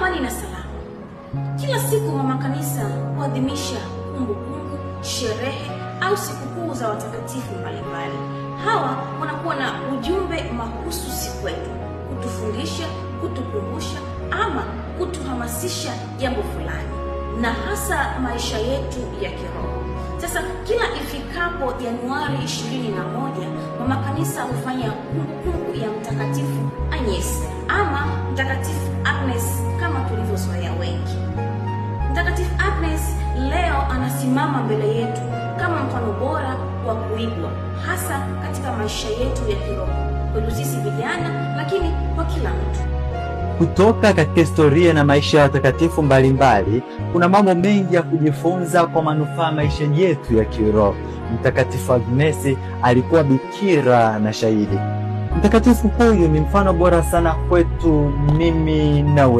amani na salama. Kila siku mama kanisa huadhimisha kumbukumbu, sherehe au sikukuu za watakatifu mbalimbali. Hawa wanakuwa na ujumbe mahususi kwetu, kutufundisha, kutukumbusha ama kutuhamasisha jambo fulani, na hasa maisha yetu ya kiroho. Sasa kila ifikapo Januari 21, mama kanisa hufanya kumbukumbu ya Mtakatifu Agnes ama Mtakatifu Agnes kama tulivyozoea wengi. Mtakatifu Agnes leo anasimama mbele yetu kama mfano bora wa kuigwa, hasa katika maisha yetu ya kiroho, kwetu sisi vijana, lakini kwa kila mtu. Kutoka katika historia na maisha ya watakatifu mbalimbali, kuna mambo mengi ya kujifunza kwa manufaa maisha yetu ya kiroho. Mtakatifu Agnes alikuwa bikira na shahidi. Mtakatifu huyu ni mfano bora sana kwetu mimi na wewe.